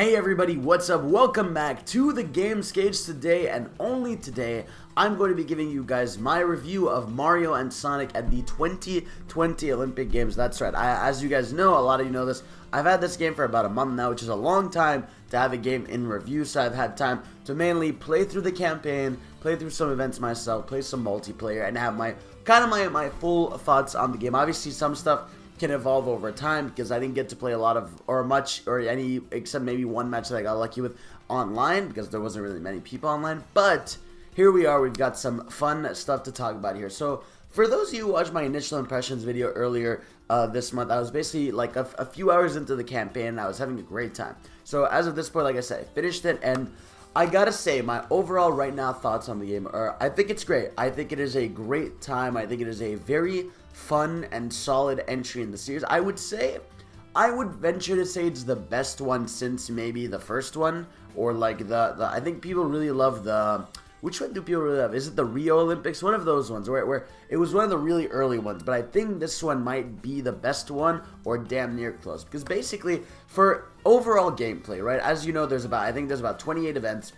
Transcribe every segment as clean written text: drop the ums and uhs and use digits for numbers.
Hey everybody, what's up? Welcome back to the Game Stage. Today and only today, I'm going to be giving you guys my review of Mario and Sonic at the 2020 Olympic Games. That's right, as you guys know, a lot of you know this, I've had this game for about a month now, which is a long time to have a game in review, so I've had time to mainly play through the campaign, play through some events myself, play some multiplayer, and have my full thoughts on the game. Obviously, some stuff can evolve over time because I didn't get to play a lot of any except maybe one match that I got lucky with online because there wasn't really many people online. But here we are, we've got some fun stuff to talk about here. So for those of you who watched my initial impressions video earlier this month, I was basically like a few hours into the campaign and I was having a great time. So as of this point, like I said, I finished it, and I gotta say, my overall right now thoughts on the game are, I think it's great. I think it is a great time. I think it is a very fun and solid entry in the series. I would venture to say it's the best one since maybe the first one, or like I think people really love the, which one do people really love? Is it the Rio Olympics? One of those ones where it was one of the really early ones, but I think this one might be the best one or damn near close, because basically for overall gameplay, right, as you know, I think there's about 28 events.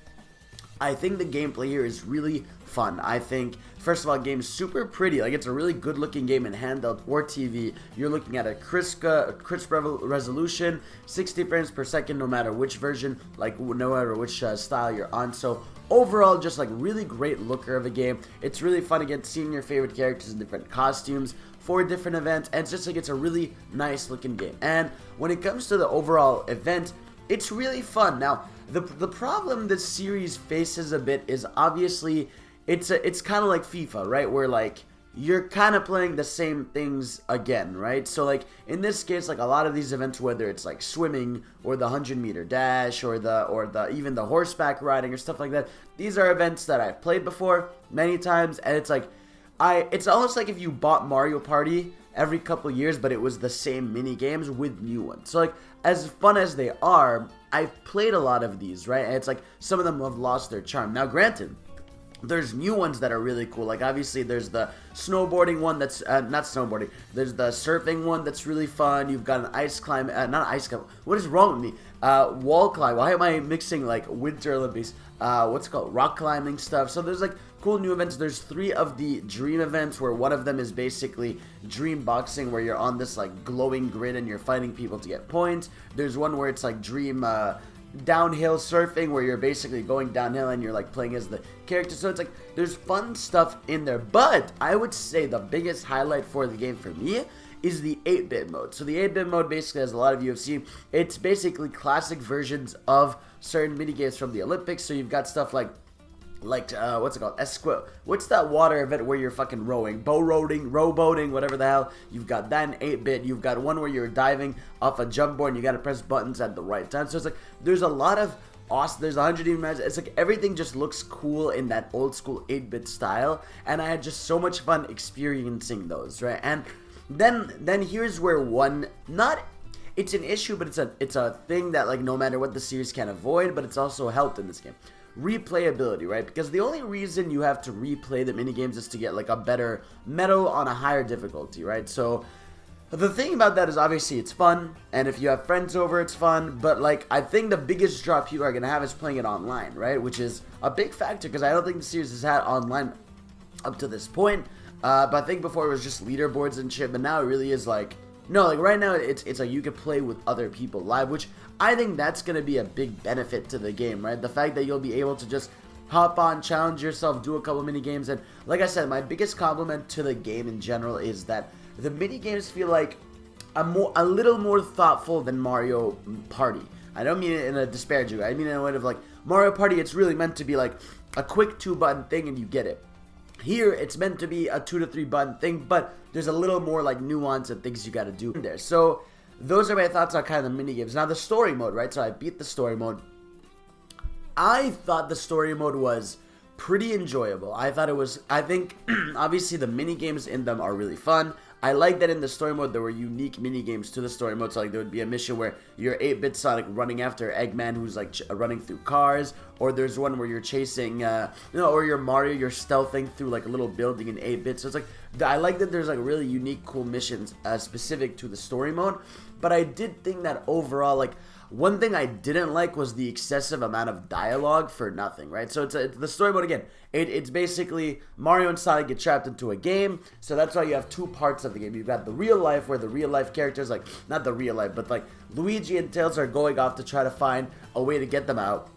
I think the gameplay here is really fun. I think, first of all, the game's super pretty. Like, it's a really good looking game in handheld or TV. You're looking at a crisp resolution, 60 frames per second, no matter which version, like no matter which style you're on. So overall, just like really great looker of a game. It's really fun, again, seeing your favorite characters in different costumes for different events, and it's just like, it's a really nice looking game. And when it comes to the overall event, it's really fun. Now, the problem this series faces a bit is obviously it's kind of like FIFA, right? Where like you're kind of playing the same things again, right? So like in this case, like a lot of these events, whether it's like swimming or the 100-meter dash or even the horseback riding or stuff like that, these are events that I've played before many times, and it's like it's almost like if you bought Mario Party every couple years, but it was the same mini games with new ones. So like, as fun as they are, I've played a lot of these, right? And it's like some of them have lost their charm. Now, granted, there's new ones that are really cool. Like, obviously, there's the snowboarding one that's not snowboarding. There's the surfing one that's really fun. You've got an ice climb, not ice climb. What is wrong with me? Wall climb. Why am I mixing like Winter Olympics? What's it called? Rock climbing stuff. So there's like cool new events. There's 3 of the dream events, where one of them is basically dream boxing, where you're on this like glowing grid and you're fighting people to get points. There's one where it's like dream downhill surfing, where you're basically going downhill and you're like playing as the character. So it's like there's fun stuff in there, but I would say the biggest highlight for the game for me is the 8-bit mode. So the 8-bit mode, basically, as a lot of you have seen, it's basically classic versions of certain minigames from the Olympics. So you've got stuff like what's it called? What's that water event where you're fucking rowing? Rowboating, whatever the hell. You've got that in 8-bit. You've got one where you're diving off a jump board and you gotta press buttons at the right time. So it's like, there's a lot of awesome, there's 100 even matches. It's like everything just looks cool in that old school 8-bit style. And I had just so much fun experiencing those, right? And then here's where it's an issue, but it's a thing that like no matter what the series can avoid, but it's also helped in this game. Replayability, right? Because the only reason you have to replay the minigames is to get like a better medal on a higher difficulty, right? So the thing about that is obviously it's fun, and if you have friends over, it's fun, but like I think the biggest draw people are gonna have is playing it online, right? Which is a big factor, because I don't think the series has had online up to this point. But I think before it was just leaderboards and shit, but now it really is like, no, like right now it's like you can play with other people live, which I think that's going to be a big benefit to the game, right? The fact that you'll be able to just hop on, challenge yourself, do a couple mini games. And like I said, my biggest compliment to the game in general is that the mini games feel like a little more thoughtful than Mario Party. I don't mean it in a disparaging way. I mean it in a way of like, Mario Party, it's really meant to be like a quick 2-button thing and you get it. Here, it's meant to be a 2 to 3 button thing, but there's a little more like nuance and things you gotta do in there. So those are my thoughts on kind of the mini games. Now the story mode, right? So I beat the story mode. I thought the story mode was pretty enjoyable. I think obviously the mini games in them are really fun. I like that in the story mode there were unique mini games to the story mode. So like there would be a mission where you're 8-bit Sonic running after Eggman, who's like running through cars, or there's one where you're chasing, or you're Mario, you're stealthing through like a little building in 8-bit. So it's like, I like that there's like really unique, cool missions specific to the story mode. But I did think that overall, like, One thing I didn't like was the excessive amount of dialogue for nothing, right? So it's the story mode again. It's basically Mario and Sonic get trapped into a game, so that's why you have two parts of the game. You've got the real life, where the real life characters, like, not the real life, but like Luigi and Tails are going off to try to find a way to get them out.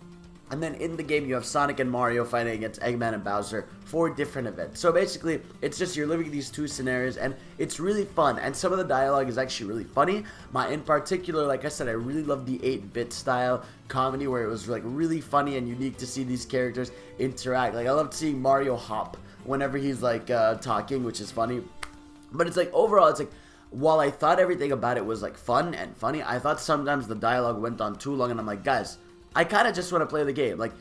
And then in the game, you have Sonic and Mario fighting against Eggman and Bowser for different events. So basically, it's just you're living these two scenarios, and it's really fun. And some of the dialogue is actually really funny. In particular, like I said, I really love the 8-bit style comedy where it was like really funny and unique to see these characters interact. Like I loved seeing Mario hop whenever he's like talking, which is funny. But it's like overall, it's like, while I thought everything about it was like fun and funny, I thought sometimes the dialogue went on too long, and I'm like, guys, I kind of just want to play the game. Like,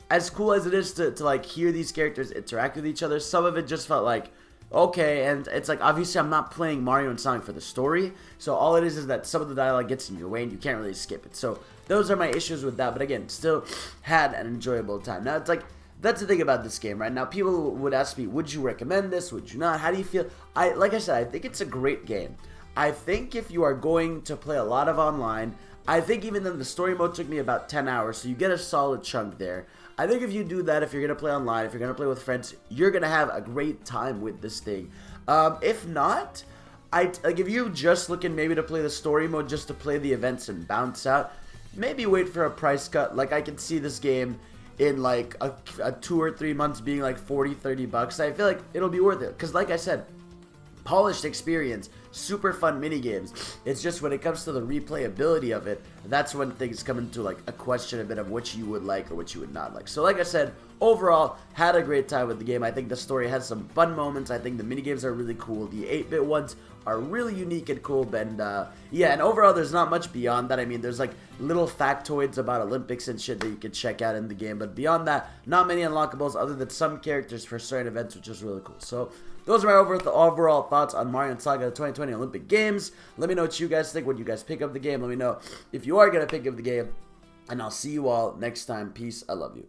as cool as it is to like hear these characters interact with each other, some of it just felt like, okay, and it's like, obviously I'm not playing Mario and Sonic for the story, so all it is that some of the dialogue gets in your way and you can't really skip it. So those are my issues with that, but again, still had an enjoyable time. Now, it's like, that's the thing about this game, right? Now, people would ask me, would you recommend this? Would you not? How do you feel? Like I said, I think it's a great game. I think if you are going to play a lot of online, I think even then the story mode took me about 10 hours, so you get a solid chunk there. I think if you do that, if you're going to play online, if you're going to play with friends, you're going to have a great time with this thing. If not, like if you just looking maybe to play the story mode just to play the events and bounce out, maybe wait for a price cut. Like I can see this game in like a 2 or 3 months being like 40-30 bucks. I feel like it'll be worth it, because like I said, polished experience, super fun mini games. It's just when it comes to the replayability of it, that's when things come into like a question a bit of what you would like or what you would not like. So like I said, overall, had a great time with the game. I think the story has some fun moments. I think the mini games are really cool. The 8-bit ones are really unique and cool. And yeah, and overall, there's not much beyond that. I mean, there's like little factoids about Olympics and shit that you can check out in the game. But beyond that, not many unlockables other than some characters for certain events, which is really cool. So those are my overall thoughts on Mario and Sonic 2020 Olympic Games. Let me know what you guys think when you guys pick up the game. Let me know if you are going to pick up the game. And I'll see you all next time. Peace. I love you.